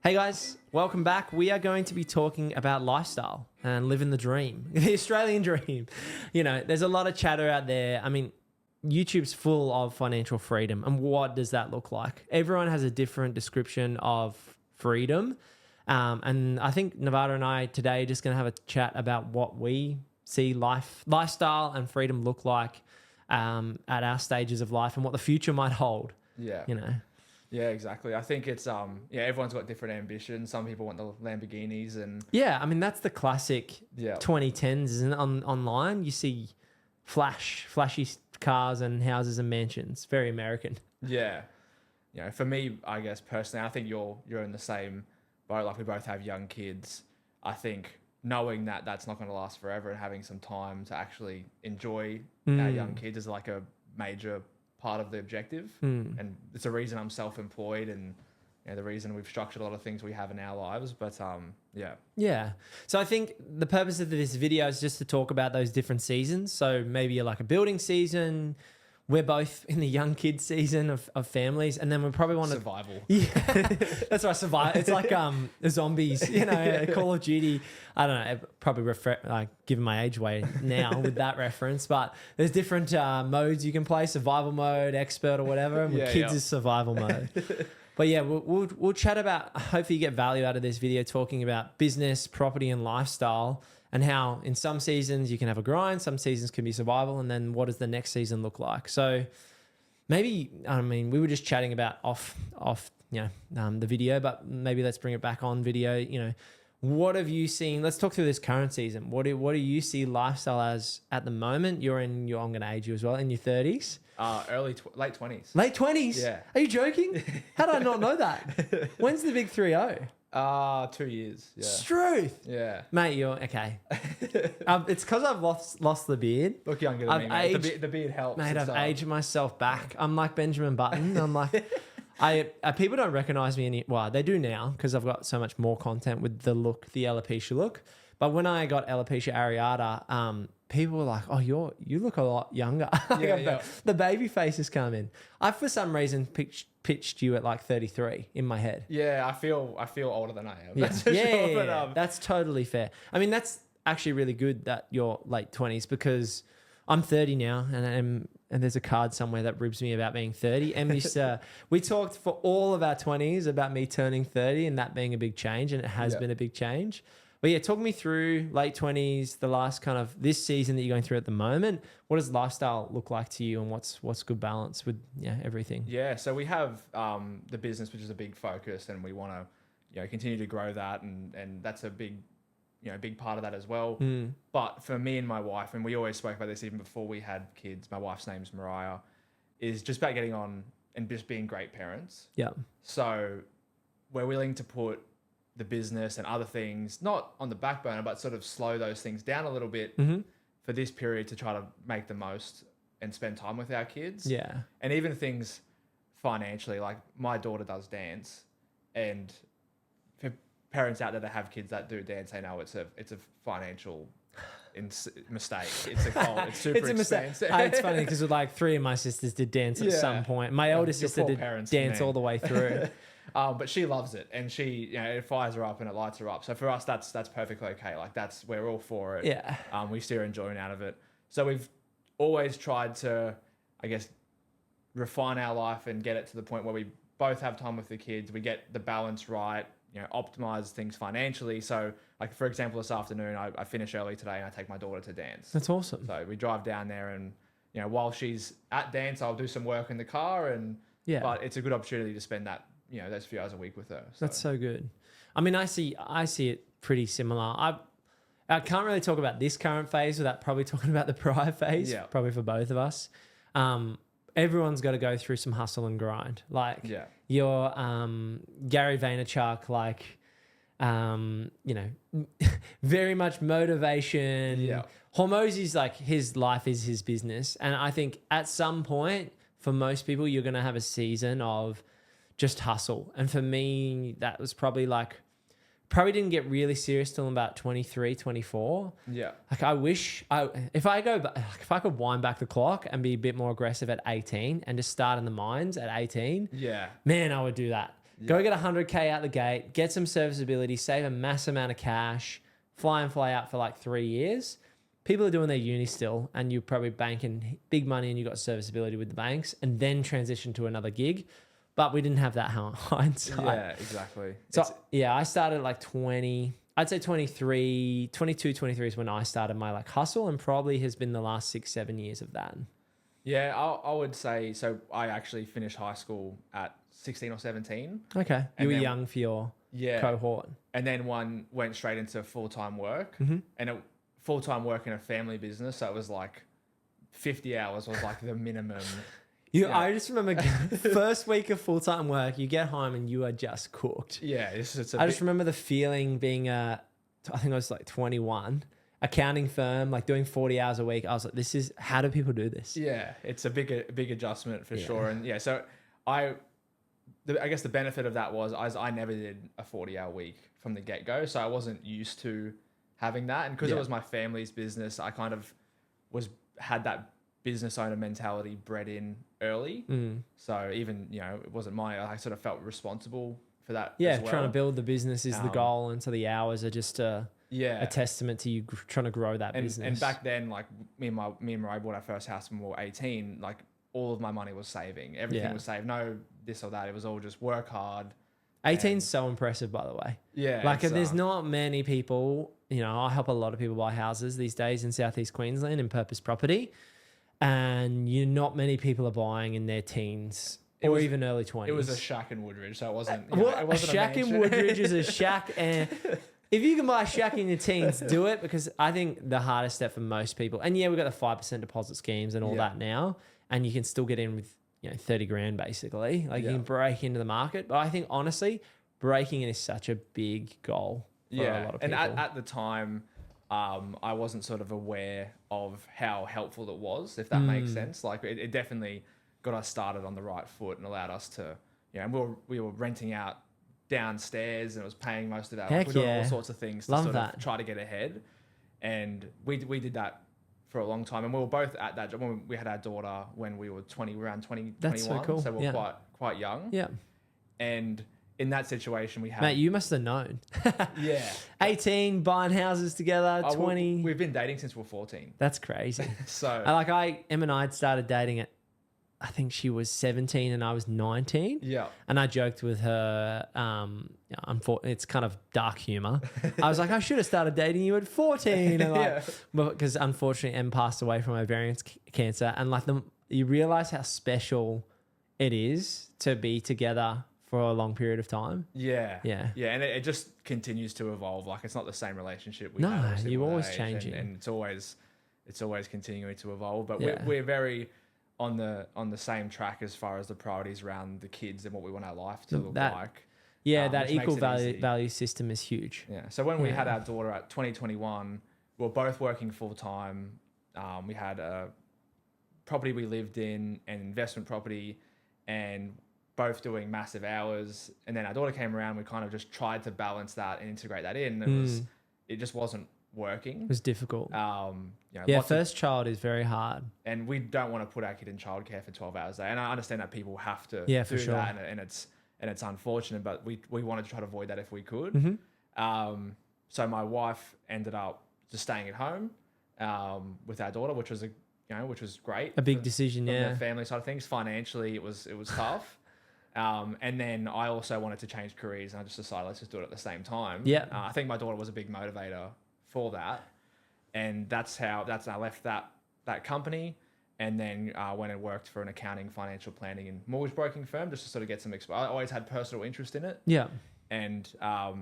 Hey guys, welcome back. We are going to be talking about lifestyle and living the dream, the Australian dream. You know, there's a lot of chatter out there. I mean, YouTube's full of financial freedom. And what does that look like? Everyone has a different description of freedom. And I think Nevada and I today are just going to have a chat about what we see lifestyle and freedom look like at our stages of life and what the future might hold. Yeah. You know. Yeah, exactly. I think it's everyone's got different ambitions. Some people want the Lamborghinis and Yeah, I mean that's the classic 2010s, isn't it? Online, you see flashy cars and houses and mansions. Very American. yeah. You know, for me, I guess personally, I think you're in the same boat. Like we both have young kids. I think knowing that that's not going to last forever and having some time to actually enjoy our young kids is like a major part of the objective, and it's a reason I'm self-employed and the reason we've structured a lot of things we have in our lives. But yeah. So I think the purpose of this video is just to talk about those different seasons. So maybe you're like a building season. We're both in the young kid season of families, and then we probably want to survival. Yeah, that's right. Survival. It's like zombies. Call of Duty. I don't know. Probably giving my age away now with that reference, but there's different modes you can play: survival mode, expert, or whatever. And with kids is survival mode. But yeah, we'll chat about. Hopefully, you get value out of this video talking about business, property, and lifestyle. And how in some seasons you can have a grind, some seasons can be survival, and then what does the next season look like? So maybe, I mean, we were just chatting about off the video, but maybe let's bring it back on video. You know, what have you seen? Let's talk through this current season. What do you see lifestyle as at the moment? I'm going to age you as well, in your 30s. Late 20s. Late 20s? Yeah. Are you joking? How did I not know that? When's the big 3-0? 2 years. Yeah. Struth. Yeah. Mate, you're okay. It's because I've lost the beard. Look younger than me, mate. The beard helps. Mate, I've aged myself back. I'm like Benjamin Button. I'm like, people don't recognize me well, they do now because I've got so much more content with the alopecia look. But when I got alopecia areata, people were like, "Oh, you look a lot younger." The baby face has come in. I, for some reason, pitched you at like 33 in my head. Yeah, I feel older than I am. Yeah, That's for sure. But, that's totally fair. I mean, that's actually really good that you're late 20s because I'm 30 now, and there's a card somewhere that ribs me about being 30. And we talked for all of our 20s about me turning 30 and that being a big change, and it has been a big change. But yeah, talk me through late 20s, the last kind of this season that you're going through at the moment. What does lifestyle look like to you, and what's good balance with everything? Yeah, so we have the business, which is a big focus, and we want to continue to grow that, and that's a big part of that as well. But for me and my wife, and we always spoke about this even before we had kids, my wife's name's Mariah, is just about getting on and just being great parents. Yeah. So we're willing to put the business and other things not on the back burner, but sort of slow those things down a little bit for this period to try to make the most and spend time with our kids. Yeah. And even things financially, like my daughter does dance, and for parents out there that have kids that do dance, they know it's a financial mistake. It's a goal. It's super expensive. It's funny because like 3 of my sisters did dance at some point. My oldest sister did dance all the way through. But she loves it, and she, it fires her up and it lights her up. So for us, that's perfectly okay. Like we're all for it. Yeah. We see her enjoying out of it. So we've always tried to, I guess, refine our life and get it to the point where we both have time with the kids. We get the balance right, optimize things financially. So like, for example, this afternoon, I finish early today and I take my daughter to dance. That's awesome. So we drive down there, and, while she's at dance, I'll do some work in the car, but it's a good opportunity to spend that, those few hours a week with her. So. That's so good. I mean, I see it pretty similar. I can't really talk about this current phase without probably talking about the prior phase, probably for both of us. Everyone's got to go through some hustle and grind. Like your Gary Vaynerchuk, like, very much motivation. Yeah. Hormozy's like his life is his business. And I think at some point, for most people, you're going to have a season of just hustle. And for me, that was probably didn't get really serious till about 23, 24. Yeah. Like I wish if I could wind back the clock and be a bit more aggressive at 18 and just start in the mines at 18. Yeah. Man, I would do that. Go get 100K out the gate, get some serviceability, save a mass amount of cash, fly in, fly out for like 3 years. People are doing their uni still, and you're probably banking big money and you got serviceability with the banks, and then transition to another gig. But we didn't have that hindsight. Yeah, exactly. So yeah, I started at like 20, I'd say 22, 23 is when I started my like hustle, and probably has been the last 6-7 years of that. Yeah, I would say, so I actually finished high school at 16 or 17. Okay. You were then- young for your cohort. And then one went straight into full-time work, Mm-hmm. and full-time work in a family business. So it was like 50 hours was like the minimum. I just remember first week of full-time work, you get home and you are just cooked. Yeah. I just remember the feeling being, I think I was like 21, accounting firm, like doing 40 hours a week. I was like, how do people do this? Yeah, it's a big adjustment for sure. And yeah, so I guess the benefit of that was I never did a 40-hour week from the get-go. So I wasn't used to having that. And because it was my family's business, I kind of had that business owner mentality bred in early. So even, it wasn't mine. I sort of felt responsible for that. Yeah, as well. trying to build the business is the goal. And so the hours are just a testament to you trying to grow that business. And back then, like me and Mariah bought our first house when we were 18, like all of my money was saving. Everything was saved. No this or that. It was all just work hard. 18's so impressive, by the way. Yeah. Like there's not many people, I help a lot of people buy houses these days in Southeast Queensland in purpose property. And not many people are buying in their teens or even early 20s. It was a shack in Woodridge, so it wasn't. It wasn't a shack in Woodridge is a shack, and if you can buy a shack in your teens, do it, because I think the hardest step for most people. And we've got the 5% deposit schemes and all that now, and you can still get in with 30 grand basically. Like you can break into the market, but I think honestly, breaking in is such a big goal for a lot of people. And at the time, I wasn't sort of aware of how helpful it was, if that makes sense. Like it definitely got us started on the right foot and allowed us to, and we were renting out downstairs, and it was paying most of our, we're doing all sorts of things to of try to get ahead. And we did that for a long time. And we were both at that job when we had our daughter when we were around 20, That's 21. so cool. So we were quite young. Yeah. And in that situation, we had... Mate, you must have known. Yeah. 18, buying houses together, 20. We've been dating since we were 14. That's crazy. So... Em and I had started dating at, I think she was 17 and I was 19. Yeah. And I joked with her, it's kind of dark humor. I was like, I should have started dating you at 14. And because unfortunately Em passed away from ovarian cancer. And you realize how special it is to be together for a long period of time. Yeah. Yeah. Yeah. And it just continues to evolve. Like it's not the same relationship we No, had. you're always changing. And it's always continuing to evolve. But we're very on the same track as far as the priorities around the kids and what we want our life to look like. Yeah, that equal value system is huge. Yeah. So when we had our daughter at 2021, we were both working full time. We had a property we lived in, an investment property, and both doing massive hours. And then our daughter came around. We kind of just tried to balance that and integrate that in. It just wasn't working. It was difficult. Yeah, first child is very hard. And we don't want to put our kid in childcare for 12 hours a day. And I understand that people have to for do sure. that, and it's unfortunate, but we wanted to try to avoid that if we could. Mm-hmm. So my wife ended up just staying at home with our daughter, which was which was great. A big decision, from the family side of things. Financially, it was tough. And then I also wanted to change careers, and I just decided let's just do it at the same time. Yeah. I think my daughter was a big motivator for that, and that's how I left that company, and then went and worked for an accounting, financial planning, and mortgage broking firm just to sort of get some exposure. I always had personal interest in it. Yeah. And I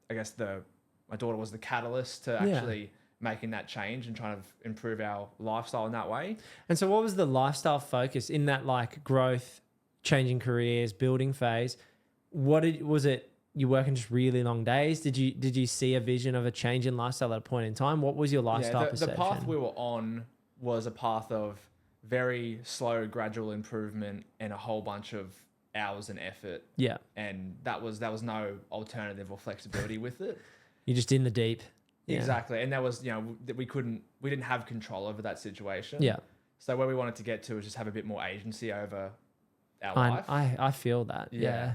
guess my daughter was the catalyst to actually making that change and trying to improve our lifestyle in that way. And so what was the lifestyle focus in that like growth, changing careers, building phase? Was it you working just really long days? Did you see a vision of a change in lifestyle at a point in time? What was your lifestyle perception? The path we were on was a path of very slow, gradual improvement and a whole bunch of hours and effort. Yeah. And that was no alternative or flexibility with it. You're just in the deep. Yeah. Exactly. And that was, we didn't have control over that situation. Yeah. So where we wanted to get to was just have a bit more agency over our life. I feel that. Yeah.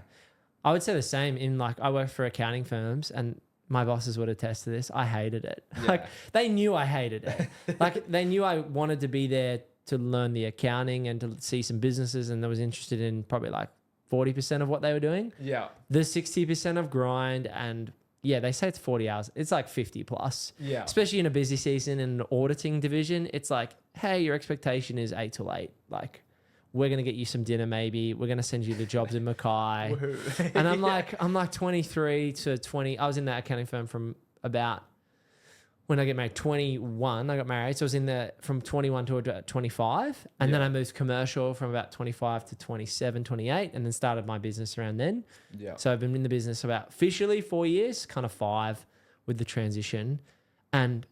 I would say the same in like, I worked for accounting firms and my bosses would attest to this. I hated it. Yeah. Like they knew I hated it. Like they knew I wanted to be there to learn the accounting and to see some businesses, and I was interested in probably like 40% of what they were doing. Yeah. The 60% of grind, and yeah, they say it's 40 hours. It's like 50 plus. Yeah. Especially in a busy season in an auditing division. It's like, hey, your expectation is 8 till 8. Like, we're going to get you some dinner maybe. We're going to send you the jobs in Mackay. And I'm like 23 to 20. I was in that accounting firm from about, when I get married, 21, I got married. So I was in there from 21 to about 25. And then I moved commercial from about 25 to 27, 28, and then started my business around then. Yeah. So I've been in the business about officially 4 years, kind of 5 with the transition. And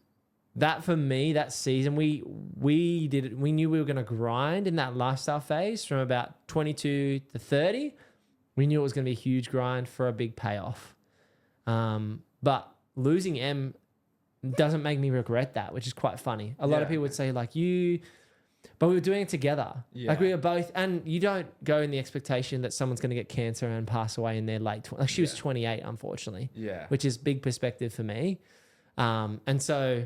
that for me, that season, we knew we were going to grind in that lifestyle phase from about 22 to 30. We knew it was going to be a huge grind for a big payoff. But losing M doesn't make me regret that, which is quite funny. A lot of people would say like but we were doing it together. Yeah. Like we were both, and you don't go in the expectation that someone's going to get cancer and pass away in their late 20s. Like she was 28, unfortunately. Yeah. Which is big perspective for me. And so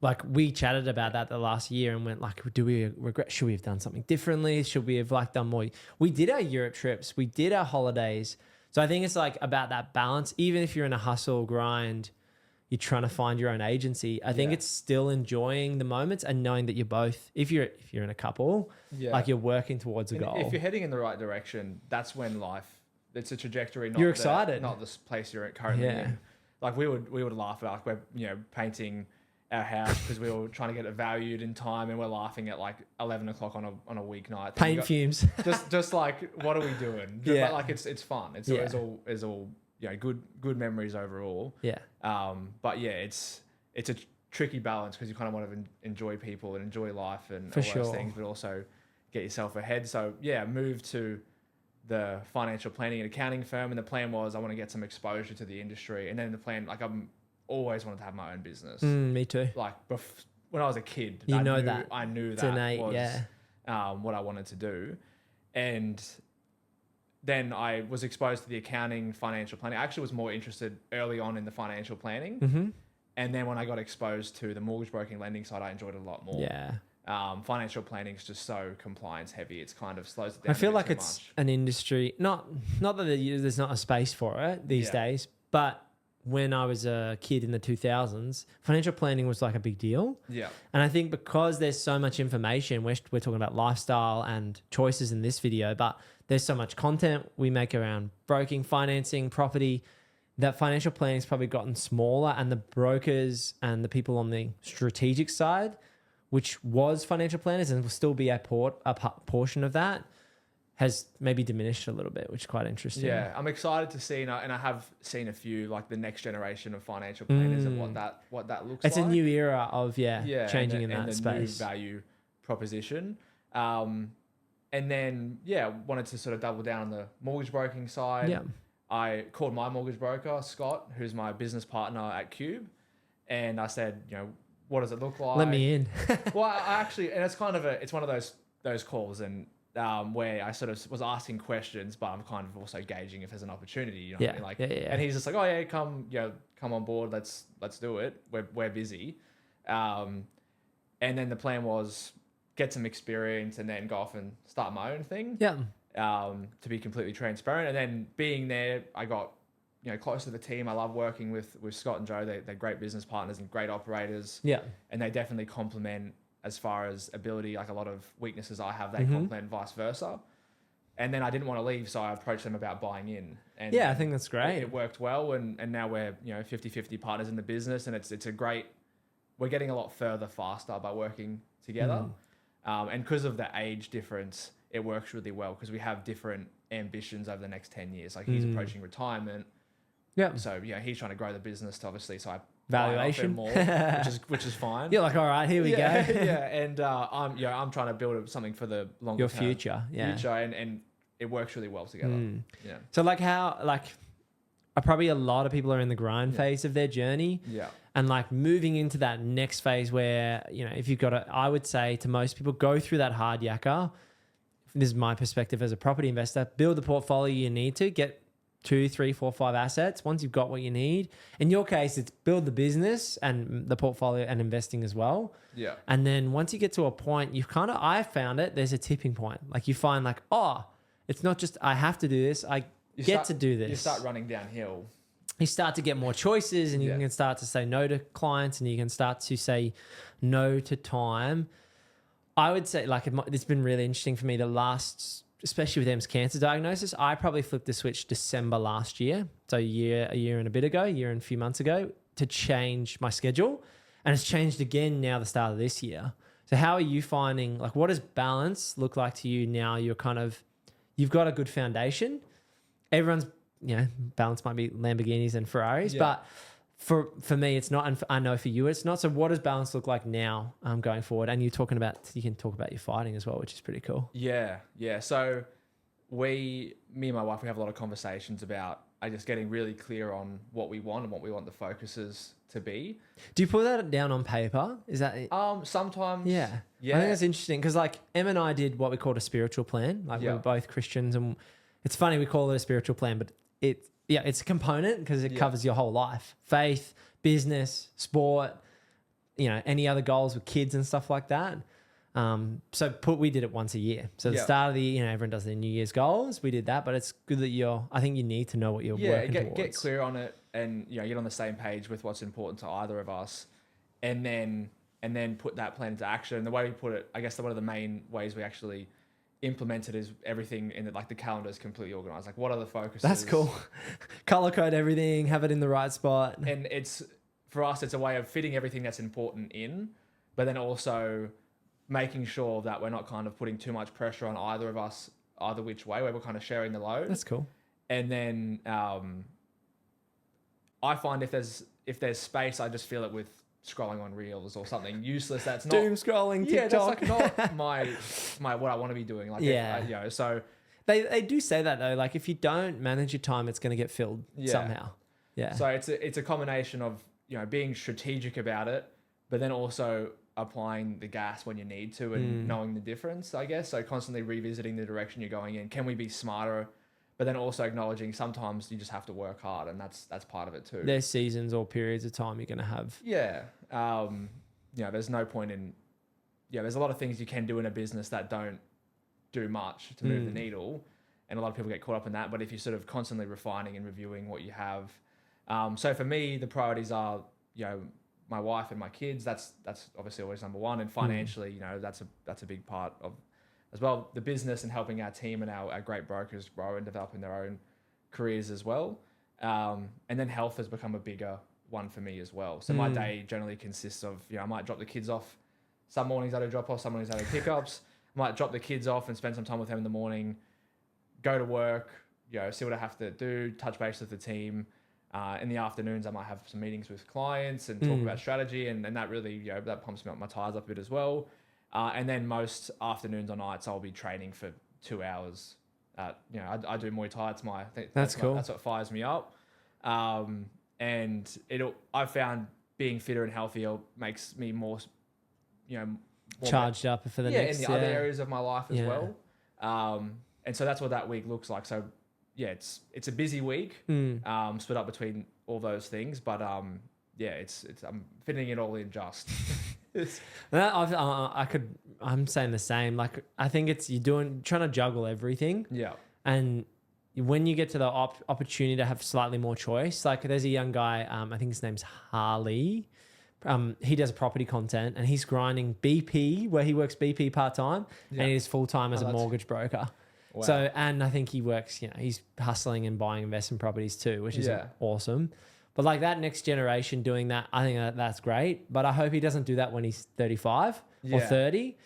like we chatted about that the last year and went like, do we regret? Should we have done something differently? Should we have like done more? We did our Europe trips. We did our holidays. So I think it's like about that balance. Even if you're in a hustle grind, you're trying to find your own agency. I think it's still enjoying the moments and knowing that you're both, if you're in a couple, like you're working towards a goal. If you're heading in the right direction, that's when it's a trajectory. Not You're excited. Not this place you're currently in. Like we would laugh at, like we're painting our house because we were trying to get it valued in time, and we're laughing at like 11 o'clock on a weeknight. Paint fumes. just like, what are we doing? Yeah. But like it's fun. It's all good memories overall. Yeah. But yeah, it's a tricky balance because you kind of want to enjoy people and enjoy life and For all those sure. things, but also get yourself ahead. So yeah, moved to the financial planning and accounting firm, and the plan was I want to get some exposure to the industry, and then the plan, like I'm always wanted to have my own business. Me too. Like when I was a kid, I knew that innate, was what I wanted to do, and then I was exposed to the accounting, financial planning. I actually was more interested early on in the financial planning. Mm-hmm. And then when I got exposed to the mortgage broking lending side, I enjoyed it a lot more. Yeah. Financial planning is just so compliance heavy. It's kind of slows it down. I feel like too it's much. an industry, not that there's not a space for it these days, but when I was a kid in the 2000s, financial planning was like a big deal. Yeah. And I think because there's so much information, we're talking about lifestyle and choices in this video, but there's so much content we make around broking, financing, property, that financial planning's probably gotten smaller, and the brokers and the people on the strategic side, which was financial planners and will still be a portion of that, has maybe diminished a little bit, which is quite interesting. Yeah, I'm excited to see, and I have seen a few, like the next generation of financial planners and what that looks like. It's a new era of changing in that and the space. new value proposition. And then wanted to sort of double down on the mortgage broking side. Yeah. I called my mortgage broker, Scott, who's my business partner at Cube, and I said, what does it look like? Let me in. Well, I actually, and it's kind of it's one of those calls, and where I sort of was asking questions, but I'm kind of also gauging if there's an opportunity. What I mean? Like, and he's just like, oh yeah, come on board. Let's do it. We're busy. And then the plan was get some experience and then go off and start my own thing. Yeah. To be completely transparent, and then being there, I got close to the team. I love working with Scott and Joe. They're great business partners and great operators. Yeah. And they definitely complement as far as ability. Like a lot of weaknesses I have, they complement vice versa. And then I didn't want to leave, so I approached them about buying in. And I think that's great. It worked well, and now we're 50-50 partners in the business, and it's a great. We're getting a lot further faster by working together, and because of the age difference, it works really well because we have different ambitions over the next 10 years. Like he's approaching retirement. Yeah. So he's trying to grow the business, obviously. So I valuation more, which is fine. You're like, all right, here we go. And I'm trying to build something for the longer Your term future. Yeah. Future, and it works really well together. Yeah. So probably a lot of people are in the grind phase of their journey. Yeah. And like moving into that next phase where, if you've got I would say to most people, go through that hard yakka. This is my perspective as a property investor. Build the portfolio you need to get 2, 3, 4, 5 assets. Once you've got what you need, in your case, it's build the business and the portfolio and investing as well. Yeah. And then once you get to a point, I found it, there's a tipping point. Like you find like, oh, it's not just I have to do this. To do this. You start running downhill. You start to get more choices, and you can start to say no to clients, and you can start to say no to time. I would say like it's been really interesting for me especially with Em's cancer diagnosis. I probably flipped the switch December last year. So a year and a bit ago, a year and a few months ago, to change my schedule. And it's changed again now the start of this year. So how are you finding, like, what does balance look like to you now? You've got a good foundation. Everyone's, balance might be Lamborghinis and Ferraris, but for me, it's not, and I know for you, it's not. So what does balance look like now going forward? And you can talk about your fighting as well, which is pretty cool. Yeah. So me and my wife, we have a lot of conversations about just getting really clear on what we want and what we want the focuses to be. Do you put that down on paper? Is that sometimes? Yeah. I think that's interesting because like Em and I did what we called a spiritual plan. Like we were both Christians, and it's funny we call it a spiritual plan, but it's a component because it covers your whole life: faith, business, sport, any other goals with kids and stuff like that. We did it once a year. So the start of the year, everyone does their New Year's goals. We did that, but it's good that I think you need to know what you're working towards. Get clear on it, and get on the same page with what's important to either of us, and then put that plan into action. And the way we put it, I guess one of the main ways we actually implement it is everything in the calendar is completely organized. Like, what are the focuses? That's cool. Color code everything, have it in the right spot. And for us, it's a way of fitting everything that's important in, but then also making sure that we're not kind of putting too much pressure on either of us, either which way, where we're kind of sharing the load. That's cool. And then I find if there's space, I just feel it with scrolling on Reels or something useless. That's not doom scrolling TikTok. Yeah, that's like not my what I want to be doing. Like, so they do say that though. Like, if you don't manage your time, it's going to get filled somehow. Yeah. So it's a combination of being strategic about it, but then also applying the gas when you need to and knowing the difference, I guess. So constantly revisiting the direction you're going in. Can we be smarter? But then also acknowledging sometimes you just have to work hard, and that's part of it too. There's seasons or periods of time you're going to have. Yeah. There's no point in... there's a lot of things you can do in a business that don't do much to move the needle, and a lot of people get caught up in that. But if you're sort of constantly refining and reviewing what you have... so for me, the priorities are, my wife and my kids. That's obviously always number one. And financially, that's a big part of... as well, the business and helping our team and our great brokers grow and develop in their own careers as well. And then health has become a bigger one for me as well. So my day generally consists of, I might drop the kids off. Some mornings I do drop off, some mornings I do pickups. I might drop the kids off and spend some time with them in the morning, go to work, see what I have to do, touch base with the team. In the afternoons, I might have some meetings with clients and talk about strategy. And that really, that pumps my tires up a bit as well. And then most afternoons or nights, I'll be training for 2 hours. I do Muay Thai. That's cool. That's what fires me up. And I've found being fitter and healthier makes me more charged up for the next. In the other areas of my life as well. And so that's what that week looks like. So it's a busy week, split up between all those things. But I'm fitting it all in just. I'm saying the same. Like, I think it's trying to juggle everything. Yeah. And when you get to the opportunity to have slightly more choice, like there's a young guy, I think his name's Harley. He does property content, and he's grinding BP, where he works BP part-time, and he's full-time as a mortgage broker. Wow. So, and I think he works, he's hustling and buying investment properties too, which is awesome. But like that next generation doing that, I think that's great. But I hope he doesn't do that when he's 35 or 30.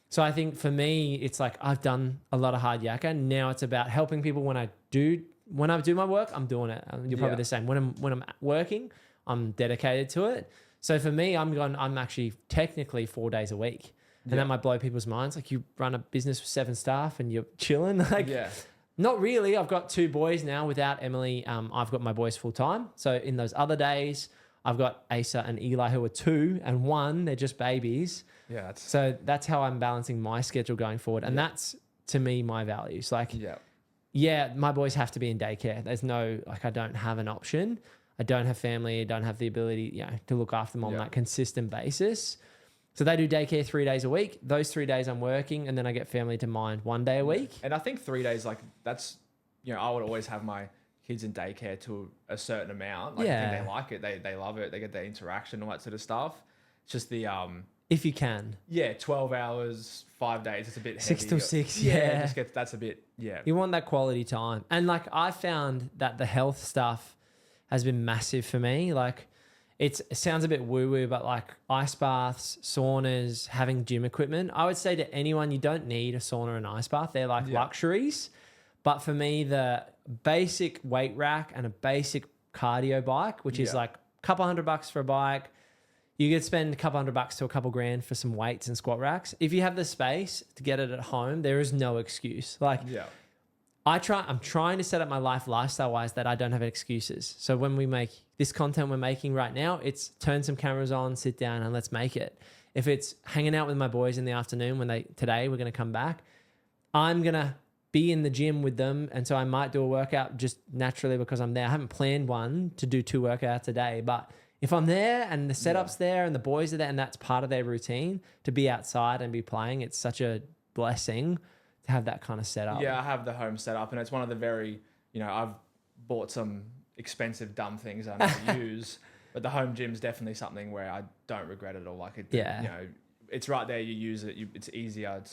So I think for me, it's like I've done a lot of hard yakka. Now it's about helping people when I do my work, I'm doing it. You're probably the same. When I'm working, I'm dedicated to it. So for me, I'm actually technically 4 days a week. And that might blow people's minds. Like, you run a business with 7 staff and you're chilling. Like, not really. I've got 2 boys now. Without Emily, I've got my boys full time. So in those other days, I've got Asa and Eli, who are 2 and 1. They're just babies. Yeah. So that's how I'm balancing my schedule going forward. And that's, to me, my values. Like, yeah, my boys have to be in daycare. There's no, like, I don't have an option. I don't have family. I don't have the ability, to look after them on that consistent basis. So they do daycare 3 days a week. Those 3 days I'm working, and then I get family to mind 1 day a week. And I think 3 days, like that's, I would always have my kids in daycare to a certain amount. Like, I think they like it. They love it. They get their interaction, all that sort of stuff. It's just the, if you can. Yeah, 12 hours, 5 days. It's a bit heavy. 6 till 6, That's a bit, You want that quality time. And like, I found that the health stuff has been massive for me. Like, it sounds a bit woo-woo, but like ice baths, saunas, having gym equipment. I would say to anyone, you don't need a sauna and ice bath. They're like luxuries. But for me, the basic weight rack and a basic cardio bike, which is like a couple $100 for a bike. You could spend a couple $100 to a couple grand for some weights and squat racks. If you have the space to get it at home, there is no excuse. Like, I'm trying to set up my life lifestyle-wise that I don't have excuses. So when we make this content we're making right now, it's turn some cameras on, sit down, and let's make it. If it's hanging out with my boys in the afternoon today we're going to come back, I'm going to be in the gym with them. And so I might do a workout just naturally because I'm there. I haven't planned one to do 2 workouts a day, but if I'm there and the setup's there and the boys are there and that's part of their routine, to be outside and be playing, it's such a blessing to have that kind of setup. Yeah, I have the home setup, and it's one of the very, I've bought some expensive dumb things I never use, but the home gym's definitely something where I don't regret it all. Like, it's right there. You use it. It's easier.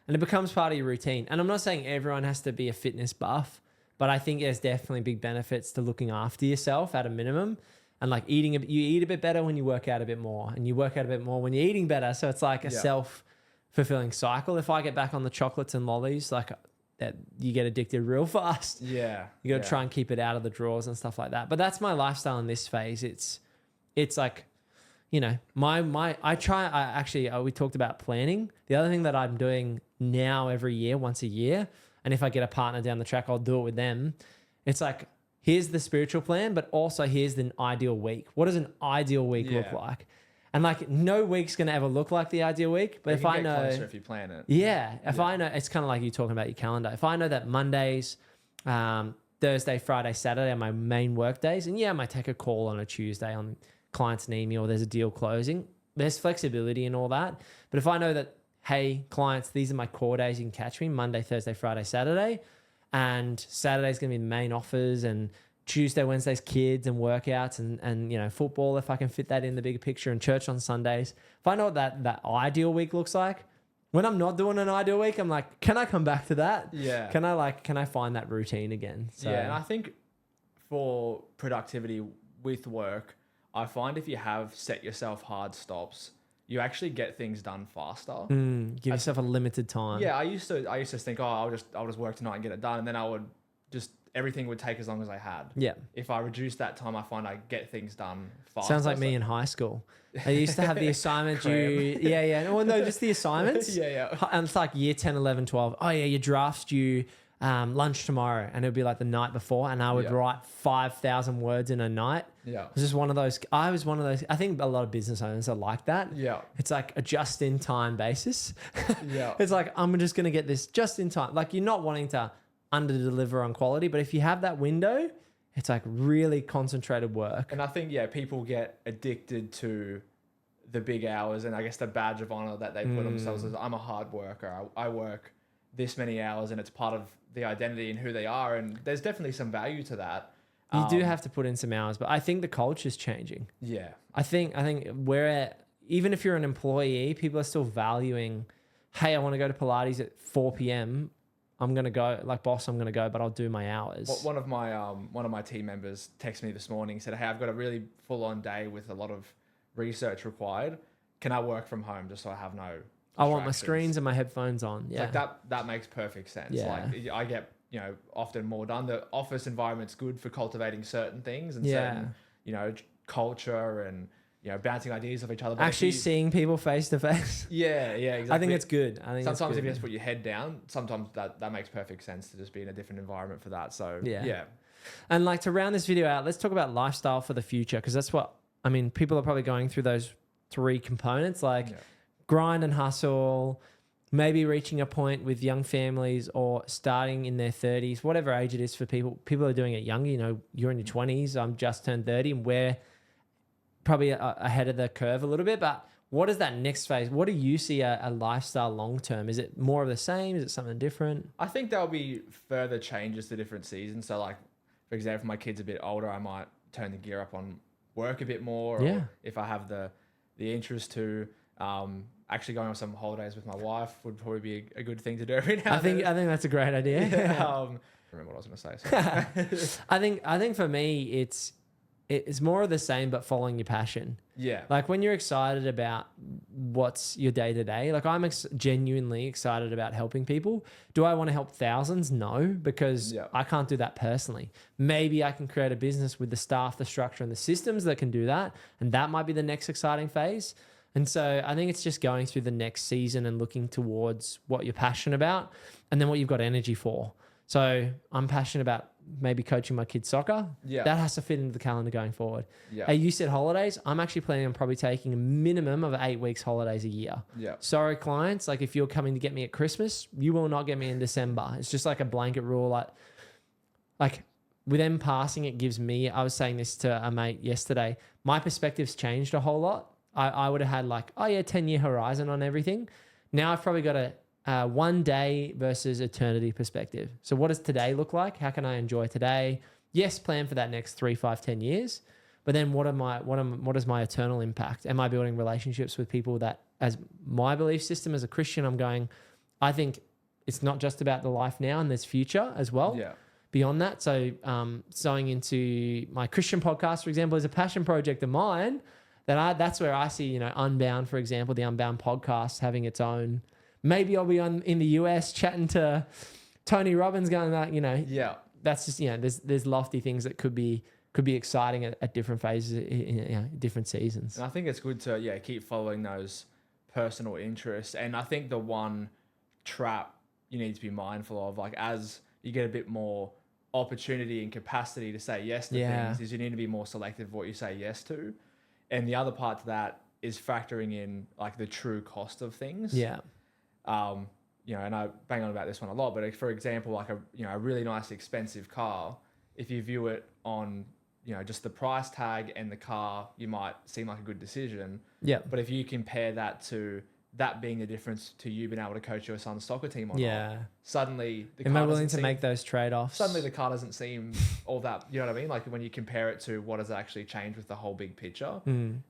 And it becomes part of your routine. And I'm not saying everyone has to be a fitness buff, but I think there's definitely big benefits to looking after yourself at a minimum. And like you eat a bit better when you work out a bit more, and you work out a bit more when you're eating better. So it's like a self-fulfilling cycle. If I get back on the chocolates and lollies, like that, you get addicted real fast. Yeah. You got to try and keep it out of the drawers and stuff like that. But that's my lifestyle in this phase. It's like, we talked about planning. The other thing that I'm doing now every year, once a year, and if I get a partner down the track, I'll do it with them. It's like, here's the spiritual plan, but also here's the ideal week. What does an ideal week look like? And like, no week's going to ever look like the ideal week. But if I know, closer if you plan it. If I know, it's kind of like you talking about your calendar. If I know that Mondays, Thursday, Friday, Saturday are my main work days, and I might take a call on a Tuesday on clients need me or there's a deal closing. There's flexibility and all that. But if I know that, hey, clients, these are my core days, you can catch me Monday, Thursday, Friday, Saturday. And Saturday's going to be the main offers, and Tuesday, Wednesday's kids and workouts and football, if I can fit that in the bigger picture, and church on Sundays. If I know what that ideal week looks like, when I'm not doing an ideal week, I'm like, can I come back to that? Yeah. Can I find that routine again? So, and I think for productivity with work, I find if you have set yourself hard stops, you actually get things done faster. Give yourself a limited time. Yeah, I used to think, I'll just work tonight and get it done, and then I would everything would take as long as I had. Yeah. If I reduce that time, I find I get things done faster. Sounds like me in high school. I used to have the assignment due. Well, no, just the assignments. And it's like year 10, 11, 12. Oh yeah, your draft's due lunch tomorrow, and it would be like the night before, and I would write 5,000 words in a night. Yeah. It was just one of those. I was one of those. I think a lot of business owners are like that. Yeah. It's like a just-in-time basis. Yeah. It's like, I'm just going to get this just in time. Like, you're not wanting to under-deliver on quality, but if you have that window, it's like really concentrated work. And I think, people get addicted to the big hours, and I guess the badge of honor that they put themselves as, I'm a hard worker. I work this many hours, and it's part of the identity and who they are. And there's definitely some value to that. You do have to put in some hours, but I think the culture's changing. Yeah. I think even if you're an employee, people are still valuing, hey, I want to go to Pilates at 4 p.m. I'm going to go, like, boss, I'm going to go, but I'll do my hours. One of my team members texted me this morning, said, hey, I've got a really full on day with a lot of research required. Can I work from home just so I have no I want my screens and my headphones on. Yeah. Like that makes perfect sense. Yeah. Like, I get, often more done. The office environment's good for cultivating certain things and certain, culture and, bouncing ideas off each other. But actually seeing people face to face. Yeah, exactly. I think it's good. Sometimes if you just put your head down, sometimes that makes perfect sense to just be in a different environment for that. So yeah. And like, to round this video out, let's talk about lifestyle for the future, because that's what, people are probably going through those 3 components, like grind and hustle, maybe reaching a point with young families or starting in their 30s, whatever age it is for people. People are doing it younger. You know, you're in your 20s. I'm just turned 30 and we're probably ahead of the curve a little bit. But what is that next phase? What do you see a lifestyle long-term? Is it more of the same? Is it something different? I think there'll be further changes to different seasons. So like, for example, if my kid's a bit older, I might turn the gear up on work a bit more. Yeah. Or if I have the interest to, actually going on some holidays with my wife would probably be a good thing to do every now I think that's a great idea. Remember what I was going to say. I think for me, it's more of the same, but following your passion. Yeah. Like when you're excited about what's your day to day, like I'm genuinely excited about helping people. Do I want to help thousands? No, because I can't do that personally. Maybe I can create a business with the staff, the structure and the systems that can do that. And that might be the next exciting phase. And so I think it's just going through the next season and looking towards what you're passionate about and then what you've got energy for. So I'm passionate about maybe coaching my kids soccer. Yeah. That has to fit into the calendar going forward. Yeah. Hey, you said holidays. I'm actually planning on probably taking a minimum of 8 weeks holidays a year. Yeah. Sorry, clients. Like if you're coming to get me at Christmas, you will not get me in December. It's just like a blanket rule. Like with them passing, it gives me, I was saying this to a mate yesterday, my perspective's changed a whole lot. I would have had like, 10-year horizon on everything. Now I've probably got a 1 day versus eternity perspective. So what does today look like? How can I enjoy today? Yes, plan for that next 3, 5, 10 years. But then what is my eternal impact? Am I building relationships with people that, as my belief system as a Christian, I'm going, I think it's not just about the life now and there's future as well. Yeah. Beyond that. So sewing into my Christian podcast, for example, is a passion project of mine. That's where I see, Unbound, for example, the Unbound podcast having its own. Maybe I'll be in the US chatting to Tony Robbins going like, Yeah. That's just, there's lofty things that could be exciting at different phases, different seasons. And I think it's good to, keep following those personal interests. And I think the one trap you need to be mindful of, like as you get a bit more opportunity and capacity to say yes to things, is you need to be more selective of what you say yes to. And the other part to that is factoring in like the true cost of things. Yeah. And I bang on about this one a lot, but for example, like a really nice expensive car, if you view it on, just the price tag and the car, you might seem like a good decision. Yeah. But if you compare that to that being the difference to you being able to coach your son's soccer team or not, suddenly am I willing to make those trade-offs? Suddenly the car doesn't seem all that, you know what I mean? Like when you compare it to what has actually changed with the whole big picture.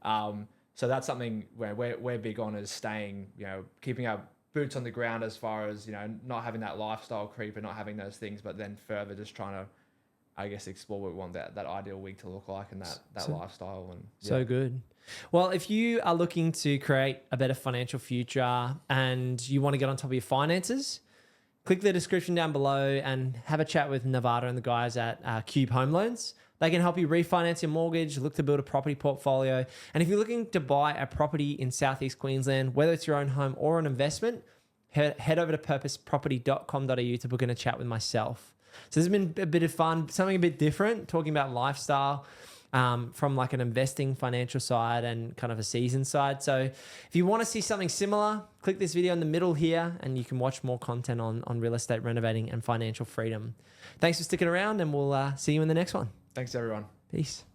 So that's something where we're big on is staying, keeping our boots on the ground as far as, not having that lifestyle creep and not having those things, but then further just trying to, I guess, explore what we want that ideal week to look like and that lifestyle. And so good. Well, if you are looking to create a better financial future and you want to get on top of your finances, click the description down below and have a chat with Nevada and the guys at Cube Home Loans. They can help you refinance your mortgage, look to build a property portfolio. And if you're looking to buy a property in Southeast Queensland, whether it's your own home or an investment, head over to purposeproperty.com.au to book in a chat with myself. So this has been a bit of fun, something a bit different, talking about lifestyle from like an investing financial side and kind of a season side. So if you want to see something similar, click this video in the middle here and you can watch more content on real estate renovating and financial freedom. Thanks for sticking around and we'll see you in the next one. Thanks, everyone. Peace.